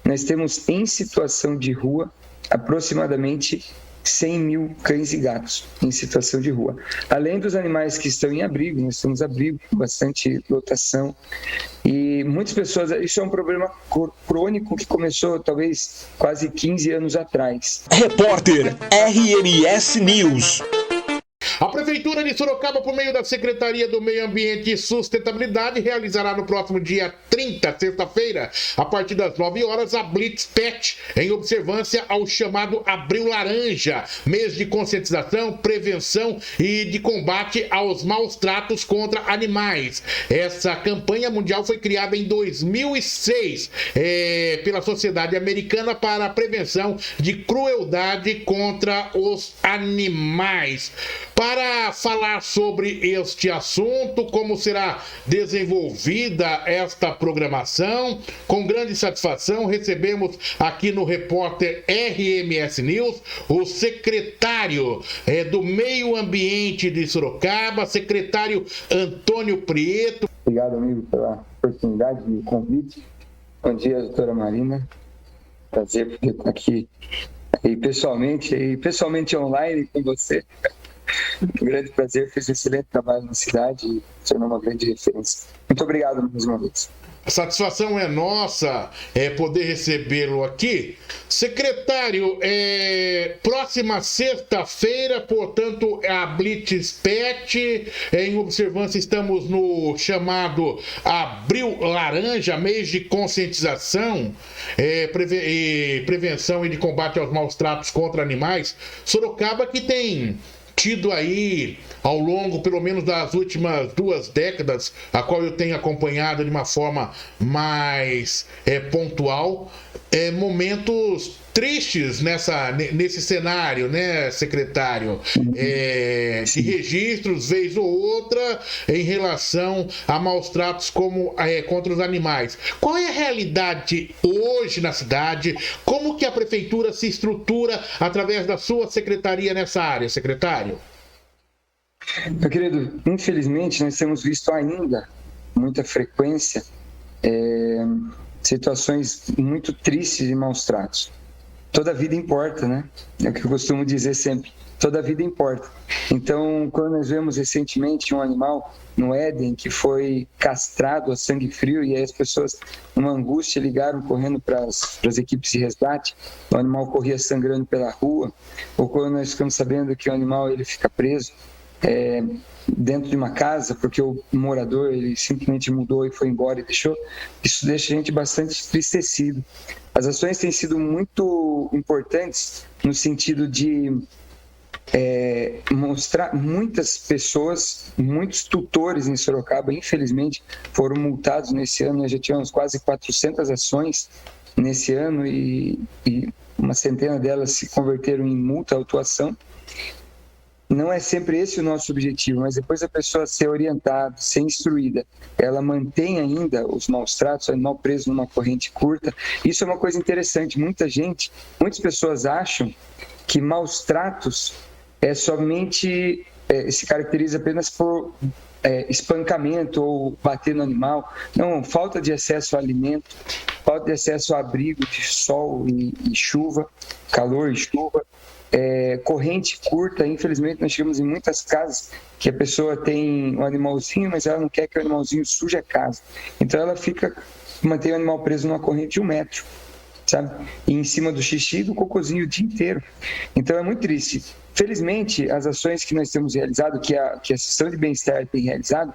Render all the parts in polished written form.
nós temos em situação de rua aproximadamente 100 mil cães e gatos em situação de rua. Além dos animais que estão em abrigo, nós temos abrigo com bastante lotação. E muitas pessoas, isso é um problema crônico que começou talvez quase 15 anos atrás. Repórter RMS News. A Prefeitura de Sorocaba, por meio da Secretaria do Meio Ambiente e Sustentabilidade, realizará no próximo dia 30, sexta-feira, a partir das 9 horas, a Blitz Pet, em observância ao chamado Abril Laranja, mês de conscientização, prevenção e de combate aos maus tratos contra animais. Essa campanha mundial foi criada em 2006 pela Sociedade Americana para a Prevenção de Crueldade contra os Animais. Para falar sobre este assunto, como será desenvolvida esta programação, com grande satisfação recebemos aqui no Repórter RMS News o secretário do Meio Ambiente de Sorocaba, secretário Antônio Prieto. Obrigado, amigo, pela oportunidade e o convite. Bom dia, doutora Marina. Prazer poder estar aqui pessoalmente online com você. Um grande prazer, fez um excelente trabalho na cidade e tornou uma grande referência. Muito obrigado mais uma vez. A satisfação é nossa poder recebê-lo aqui. Secretário, próxima sexta-feira, portanto, a Blitz Pet, em observância, estamos no chamado Abril Laranja, mês de conscientização, prevenção e de combate aos maus tratos contra animais. Sorocaba que tem tido aí, ao longo, pelo menos das últimas 2 décadas, a qual eu tenho acompanhado de uma forma mais pontual, momentos tristes nesse cenário, né, secretário? De registros, vez ou outra, em relação a maus tratos contra os animais. Qual é a realidade hoje na cidade? Como que a prefeitura se estrutura através da sua secretaria nessa área, secretário? Meu querido, infelizmente nós temos visto ainda muita frequência situações muito tristes de maus tratos. Toda vida importa, né? É o que eu costumo dizer sempre. Toda vida importa. Então, quando nós vemos recentemente um animal no Éden que foi castrado a sangue frio e aí as pessoas, numa angústia, ligaram correndo para as equipes de resgate, o animal corria sangrando pela rua, ou quando nós ficamos sabendo que o animal ele fica preso dentro de uma casa porque o morador ele simplesmente mudou e foi embora e deixou, isso deixa a gente bastante entristecido. As ações têm sido muito importantes no sentido de mostrar muitas pessoas, muitos tutores em Sorocaba, infelizmente, foram multados nesse ano. Nós já tivemos quase 400 ações nesse ano e uma centena delas se converteram em multa, autuação. Não é sempre esse o nosso objetivo, mas depois a pessoa ser orientada, ser instruída, ela mantém ainda os maus tratos, o animal preso numa corrente curta. Isso é uma coisa interessante. Muitas pessoas acham que maus tratos somente se caracteriza apenas por espancamento ou bater no animal. Não, falta de acesso a alimento, falta de acesso a abrigo de sol e chuva, calor e chuva. Corrente curta, infelizmente nós chegamos em muitas casas que a pessoa tem um animalzinho, mas ela não quer que o animalzinho suje a casa, então ela mantém o animal preso numa corrente de 1 metro, sabe? E em cima do xixi e do cocôzinho o dia inteiro. Então é muito triste. Felizmente, as ações que nós temos realizado, que a Associação de Bem-Estar tem realizado,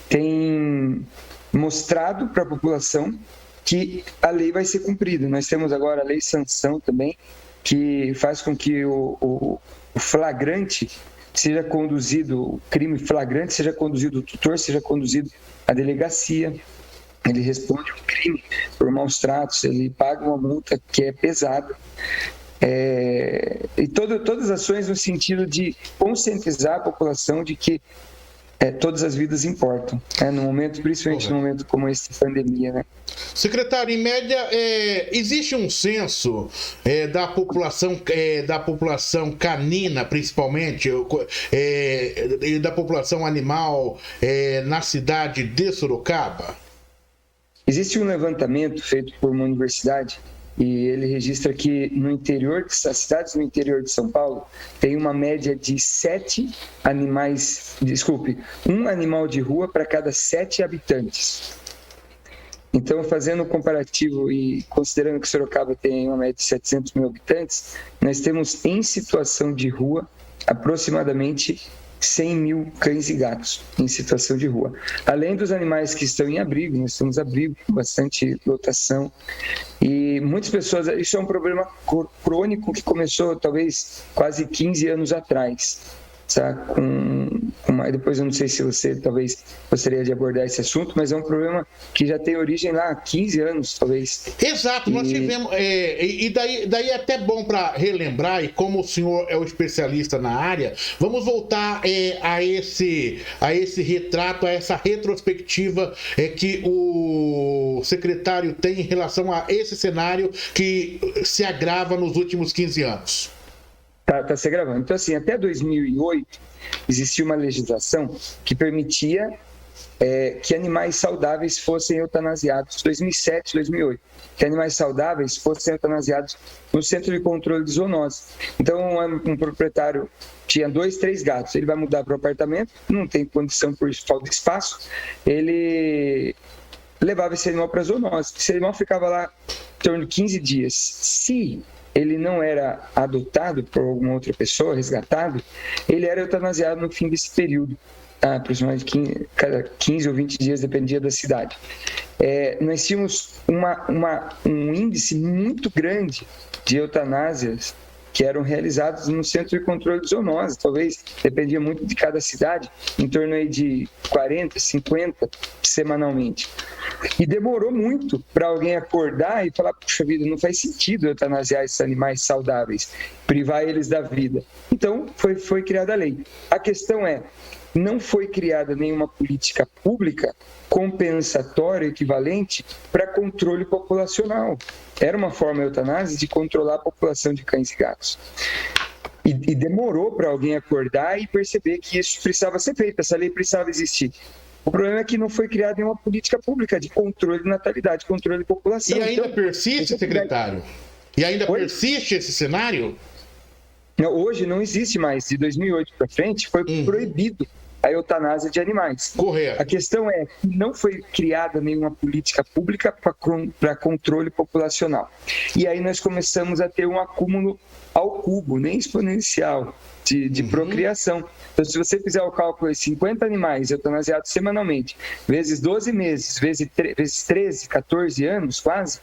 tem mostrado para a população que a lei vai ser cumprida. Nós temos agora a Lei Sanção também, que faz com que o flagrante seja conduzido, o crime flagrante seja conduzido, o tutor seja conduzido à delegacia, ele responde um crime por maus tratos, ele paga uma multa que é pesada. E todas as ações no sentido de conscientizar a população de que todas as vidas importam, no momento, principalmente no momento como esse de pandemia, né? Secretário, em média, existe um censo da população canina, principalmente, e da população animal na cidade de Sorocaba? Existe um levantamento feito por uma universidade e ele registra que no interior, as cidades no interior de São Paulo tem uma média de um animal de rua para cada 7 habitantes. Então, fazendo um comparativo e considerando que Sorocaba tem uma média de 700 mil habitantes, nós temos em situação de rua aproximadamente 100 mil cães e gatos em situação de rua. Além dos animais que estão em abrigo, nós temos abrigo com bastante lotação. E muitas pessoas, isso é um problema crônico que começou talvez quase 15 anos atrás. Sabe? Depois eu não sei se você talvez gostaria de abordar esse assunto, mas é um problema que já tem origem lá há 15 anos, talvez. Exato, nós tivemos, e daí é até bom para relembrar, e como o senhor é o especialista na área, vamos voltar a esse retrato, a essa retrospectiva que o secretário tem em relação a esse cenário que se agrava nos últimos 15 anos. Tá se gravando. Então, assim, até 2008, existia uma legislação que permitia que animais saudáveis fossem eutanasiados, 2007, 2008, que animais saudáveis fossem eutanasiados no Centro de Controle de Zoonose. Então, um proprietário tinha 2, 3 gatos, ele vai mudar para o apartamento, não tem condição por falta de espaço, ele levava esse animal para a zoonose. Esse animal ficava lá em torno de 15 dias. Se ele não era adotado por alguma outra pessoa, resgatado, ele era eutanasiado no fim desse período, aproximadamente cada 15 ou 20 dias, dependia da cidade. Nós tínhamos um índice muito grande de eutanásias que eram realizados no Centro de Controle de Zoonose, talvez, dependia muito de cada cidade, em torno aí de 40, 50 semanalmente. E demorou muito para alguém acordar e falar, puxa vida, não faz sentido eutanasiar esses animais saudáveis, privar eles da vida. Então, foi criada a lei. A questão não foi criada nenhuma política pública compensatória equivalente para controle populacional. Era uma forma eutanásia de controlar a população de cães e gatos. E demorou para alguém acordar e perceber que isso precisava ser feito, essa lei precisava existir. O problema é que não foi criada nenhuma política pública de controle de natalidade, controle de população. E ainda persiste, secretário? E ainda persiste esse cenário? Não, hoje não existe mais. De 2008 para frente foi proibido a eutanásia de animais. Correto. A questão é que não foi criada nenhuma política pública para controle populacional. E aí nós começamos a ter um acúmulo ao cubo, nem exponencial, de procriação. Então, se você fizer o cálculo de 50 animais eutanasiados semanalmente, vezes 12 meses, vezes 13, 14 anos quase,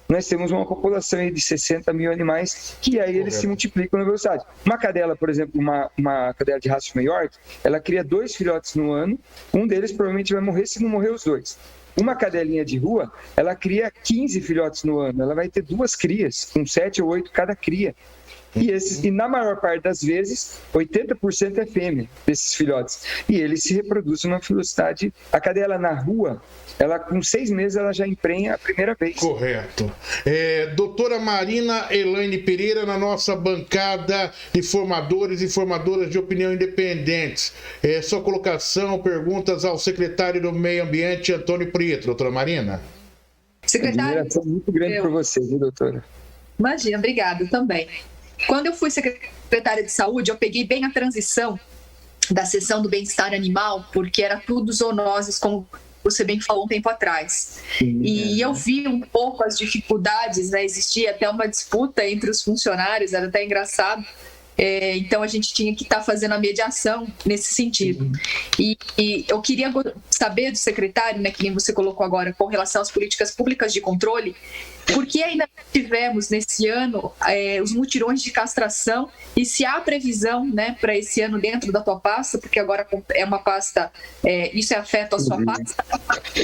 nós temos uma população aí de 60 mil animais que aí eles se multiplicam na velocidade. Uma cadela, por exemplo, uma cadela de raça York, ela cria 2 filhotes no ano, um deles provavelmente vai morrer se não morrer os 2. Uma cadelinha de rua, ela cria 15 filhotes no ano, ela vai ter 2 crias, com 7 ou 8 cada cria. E na maior parte das vezes, 80% é fêmea desses filhotes. E eles se reproduzem numa velocidade. A cadela na rua, ela com 6 meses, ela já emprenha a primeira vez. Correto. Doutora Marina Elaine Pereira, na nossa bancada de formadores e formadoras de opinião independentes. Sua colocação, perguntas ao secretário do Meio Ambiente, Antônio Prieto. Doutora Marina. Secretário, admiração muito grande por você, viu, doutora? Imagina, obrigada também. Quando eu fui secretária de saúde, eu peguei bem a transição da seção do bem-estar animal, porque era tudo zoonoses, como você bem falou um tempo atrás. E eu vi um pouco as dificuldades, né? Existia até uma disputa entre os funcionários, era até engraçado. Então a gente tinha que estar fazendo a mediação nesse sentido. E eu queria saber do secretário, né, que nem você colocou agora, com relação às políticas públicas de controle, porque ainda tivemos nesse ano os mutirões de castração, e se há previsão, né, para esse ano dentro da tua pasta, porque agora é uma pasta, isso afeta a sua pasta,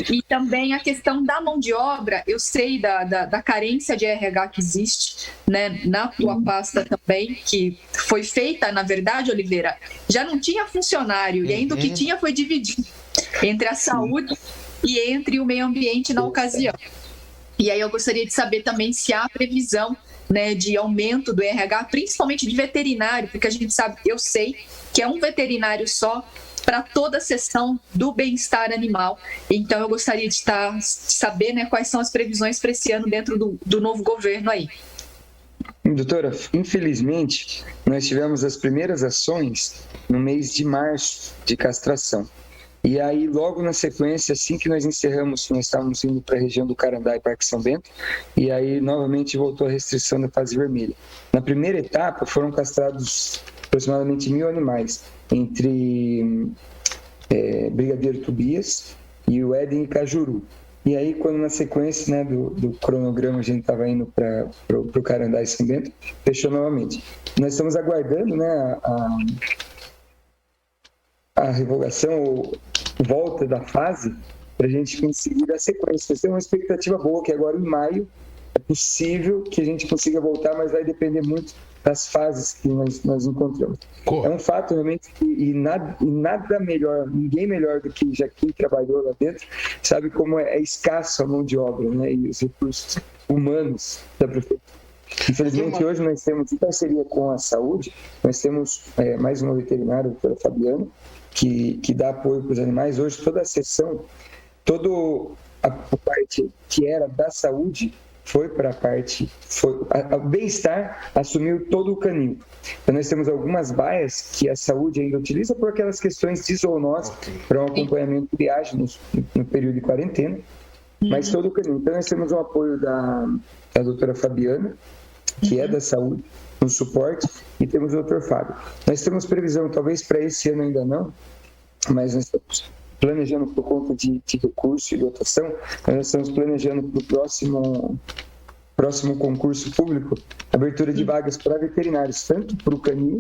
e também a questão da mão de obra. Eu sei da carência de RH que existe, né, na tua pasta também, que foi feita, na verdade, Oliveira, já não tinha funcionário, e ainda o que tinha foi dividido entre a saúde e entre o meio ambiente na ocasião. E aí eu gostaria de saber também se há previsão, né, de aumento do RH, principalmente de veterinário, porque a gente sabe, eu sei que é um veterinário só para toda a seção do bem-estar animal. Então, eu gostaria de saber, né, quais são as previsões para esse ano dentro do novo governo aí. Doutora, infelizmente, nós tivemos as primeiras ações no mês de março de castração. E aí, logo na sequência, assim que nós encerramos, nós estávamos indo para a região do Carandá e Parque São Bento, e aí novamente voltou a restrição da fase vermelha. Na primeira etapa, foram castrados aproximadamente 1.000 animais, entre Brigadeiro Tobias e o Éden e Cajuru. E aí, quando na sequência, né, do cronograma a gente estava indo para o Carandá e São Bento, fechou novamente. Nós estamos aguardando, né, a revogação ou volta da fase para a gente conseguir dar sequência. Nós temos uma expectativa boa que agora em maio é possível que a gente consiga voltar, mas vai depender muito das fases que nós encontramos. É um fato realmente e nada melhor, ninguém melhor do que já quem trabalhou lá dentro sabe como é escasso a mão de obra, né, e os recursos humanos da prefeitura. Infelizmente, hoje nós temos, em parceria com a saúde, nós temos mais uma veterinária, a doutora Fabiana, que dá apoio para os animais. Hoje, toda a sessão, toda a parte que era da saúde foi para a parte... O bem-estar assumiu todo o canil. Então, nós temos algumas baias que a saúde ainda utiliza por aquelas questões de zoonose para um acompanhamento de triagem no período de quarentena, mas todo o canil. Então, nós temos o apoio da doutora Fabiana, que é da saúde, no suporte, e temos o Dr. Fábio. Nós temos previsão, talvez para esse ano ainda não, mas nós estamos planejando por conta de recurso e dotação, nós estamos planejando para o próximo concurso público, abertura de vagas para veterinários, tanto para o canil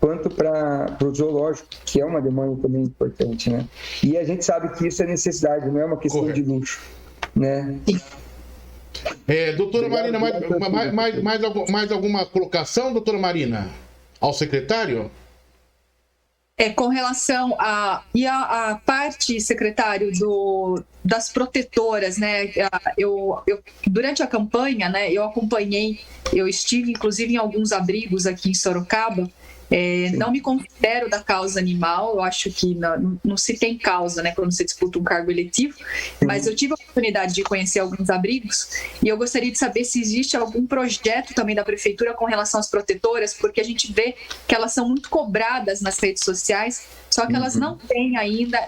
quanto para o zoológico, que é uma demanda também importante, né? E a gente sabe que isso é necessidade, não é uma questão de luxo, né? Doutora Marina, mais alguma colocação, doutora Marina, ao secretário? Com relação a parte, secretário, das protetoras, né? Eu durante a campanha, né? Eu acompanhei, eu estive inclusive em alguns abrigos aqui em Sorocaba. Não me considero da causa animal, eu acho que não se tem causa, né, quando você disputa um cargo eletivo, mas eu tive a oportunidade de conhecer alguns abrigos e eu gostaria de saber se existe algum projeto também da prefeitura com relação às protetoras, porque a gente vê que elas são muito cobradas nas redes sociais, só que elas não têm ainda,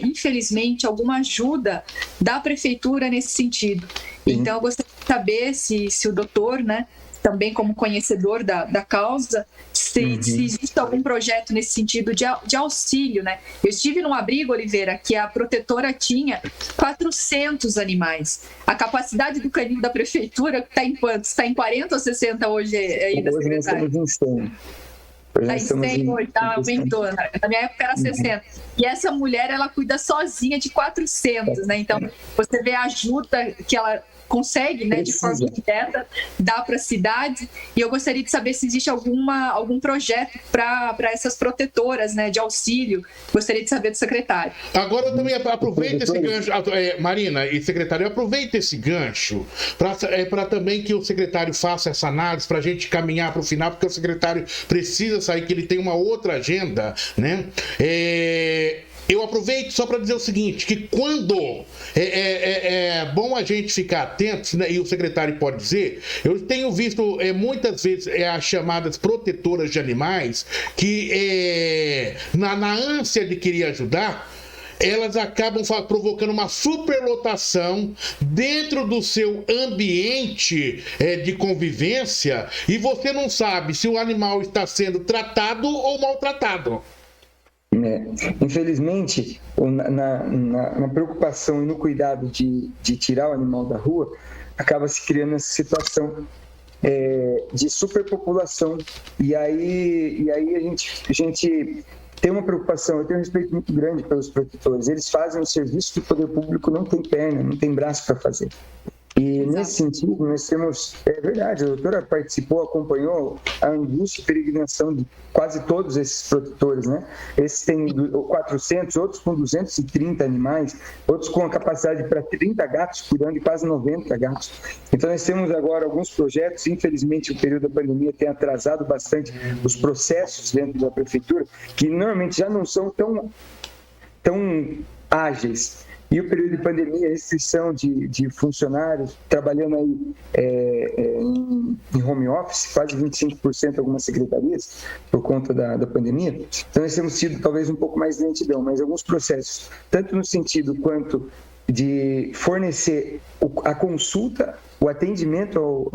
infelizmente, alguma ajuda da prefeitura nesse sentido. Então eu gostaria de saber se o doutor, né, também como conhecedor da causa, se existe algum projeto nesse sentido de auxílio, né? Eu estive num abrigo, Oliveira, que a protetora tinha 400 animais. A capacidade do canil da prefeitura está em quantos? Está em 40 ou 60 hoje ainda, secretário? Hoje nós estamos em 100. Está em 100 hoje, aumentou. Na minha época era 60. E essa mulher, ela cuida sozinha de 400, né? Então, você vê a ajuda que ela consegue, né, de forma direta, dar para a cidade. E eu gostaria de saber se existe algum projeto para essas protetoras, né, de auxílio. Gostaria de saber do secretário. Agora eu também aproveito esse gancho, Marina e secretário, aproveita esse gancho para também que o secretário faça essa análise para a gente caminhar para o final, porque o secretário precisa sair, que ele tem uma outra agenda, né? Eu aproveito só para dizer o seguinte, que quando é bom a gente ficar atento, né, e o secretário pode dizer, eu tenho visto muitas vezes as chamadas protetoras de animais que na ânsia de querer ajudar, elas acabam provocando uma superlotação dentro do seu ambiente de convivência e você não sabe se o animal está sendo tratado ou maltratado. Infelizmente, na preocupação e no cuidado de tirar o animal da rua, acaba se criando essa situação de superpopulação. E aí a gente tem uma preocupação, eu tenho um respeito muito grande pelos protetores. Eles fazem um serviço que o poder público não tem perna, não tem braço para fazer. E nesse sentido, nós temos, é verdade, a doutora participou, acompanhou a angústia e peregrinação de quase todos esses protetores, né? Esses têm 400, outros com 230 animais, outros com a capacidade para 30 gatos, cuidando de quase 90 gatos. Então nós temos agora alguns projetos, infelizmente o período da pandemia tem atrasado bastante os processos dentro da prefeitura, que normalmente já não são tão tão ágeis. E o período de pandemia, a restrição de funcionários trabalhando aí em home office, quase 25% em algumas secretarias, por conta da pandemia. Então, nós temos tido talvez um pouco mais de lentidão, mas alguns processos, tanto no sentido quanto de fornecer a consulta, o atendimento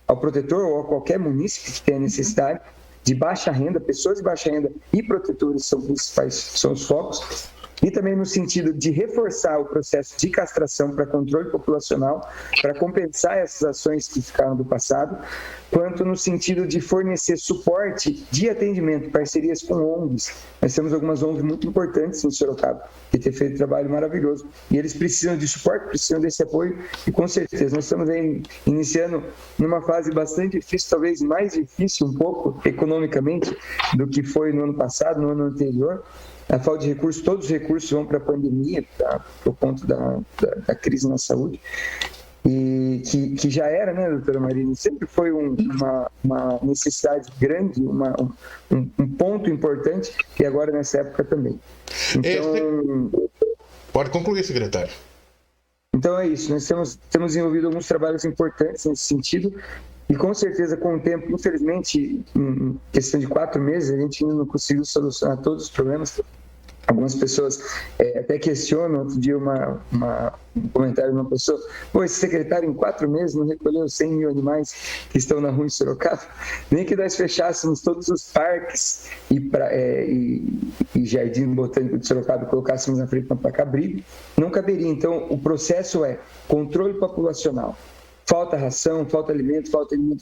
ao protetor ou a qualquer munícipe que tenha necessidade, de baixa renda, pessoas de baixa renda e protetores são os focos. E também no sentido de reforçar o processo de castração para controle populacional, para compensar essas ações que ficaram do passado, quanto no sentido de fornecer suporte de atendimento, parcerias com ONGs. Nós temos algumas ONGs muito importantes em Sorocaba, que têm feito um trabalho maravilhoso. E eles precisam de suporte, precisam desse apoio, e com certeza nós estamos aí iniciando numa fase bastante difícil, talvez mais difícil um pouco, economicamente, do que foi no ano passado, no ano anterior. A falta de recursos, todos os recursos vão para a pandemia, por conta da crise na saúde, e que já era, né, doutora Marina, sempre foi uma necessidade grande, um ponto importante, e agora nessa época também. Então, pode concluir, secretário. Então é isso, nós temos desenvolvido alguns trabalhos importantes nesse sentido, e com certeza com o tempo, infelizmente, em questão de 4 meses, a gente ainda não conseguiu solucionar todos os problemas. Algumas pessoas até questionam. Outro dia um comentário de uma pessoa: esse secretário em 4 meses não recolheu 100 mil animais que estão na rua em Sorocaba? Nem que nós fechássemos todos os parques e jardim botânico de Sorocaba e colocássemos na frente para placa-abrigo, não caberia. Então, o processo é controle populacional. Falta ração, falta alimento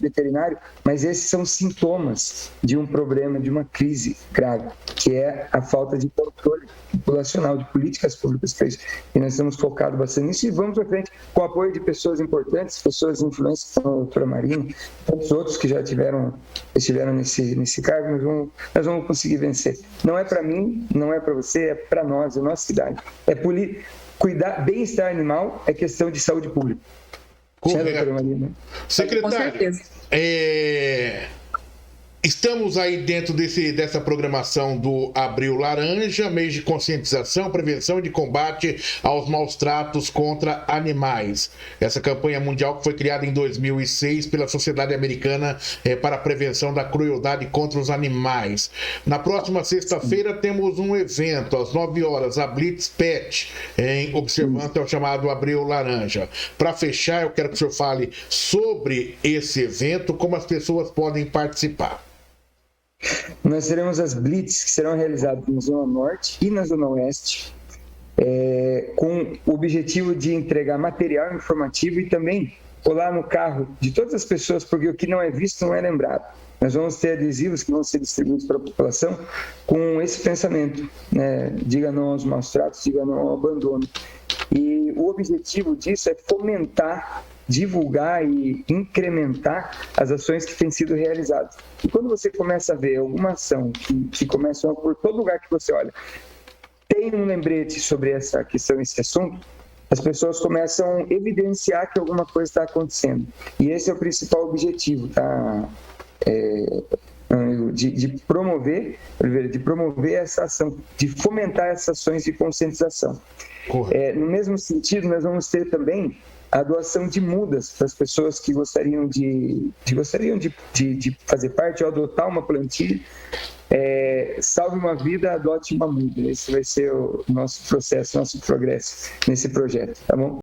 veterinário, mas esses são sintomas de um problema, de uma crise grave, que é a falta de controle populacional, de políticas públicas para isso. E nós estamos focados bastante nisso e vamos à frente com o apoio de pessoas importantes, pessoas influentes, como a doutora Marina, e tantos outros que já estiveram nesse cargo. Nós vamos conseguir vencer. Não é para mim, não é para você, é para nós, é a nossa cidade. Cuidar, bem-estar animal é questão de saúde pública. Correto. Secretário, estamos aí dentro dessa programação do Abril Laranja, mês de conscientização, prevenção e de combate aos maus tratos contra animais. Essa campanha mundial que foi criada em 2006 pela Sociedade Americana para a Prevenção da Crueldade contra os Animais. Na próxima sexta-feira temos um evento, às 9 horas, a Blitz Pet, em observância ao chamado Abril Laranja. Para fechar, eu quero que o senhor fale sobre esse evento, como as pessoas podem participar. Nós teremos as blitz que serão realizadas na Zona Norte e na Zona Oeste, com o objetivo de entregar material informativo e também colar no carro de todas as pessoas, porque o que não é visto não é lembrado. Nós vamos ter adesivos que vão ser distribuídos para a população com esse pensamento, né? Diga não aos maus tratos, diga não ao abandono. E o objetivo disso é fomentar, divulgar e incrementar as ações que têm sido realizadas. E quando você começa a ver alguma ação que começa por todo lugar que você olha, tem um lembrete sobre essa questão, esse assunto, as pessoas começam a evidenciar que alguma coisa está acontecendo. E esse é o principal objetivo, tá? De promover essa ação, de fomentar essas ações de conscientização. No mesmo sentido, nós vamos ter também a doação de mudas para as pessoas que gostariam de fazer parte ou adotar uma plantilha. Salve uma vida, adote uma muda. Esse vai ser o nosso processo, nosso progresso nesse projeto, tá bom?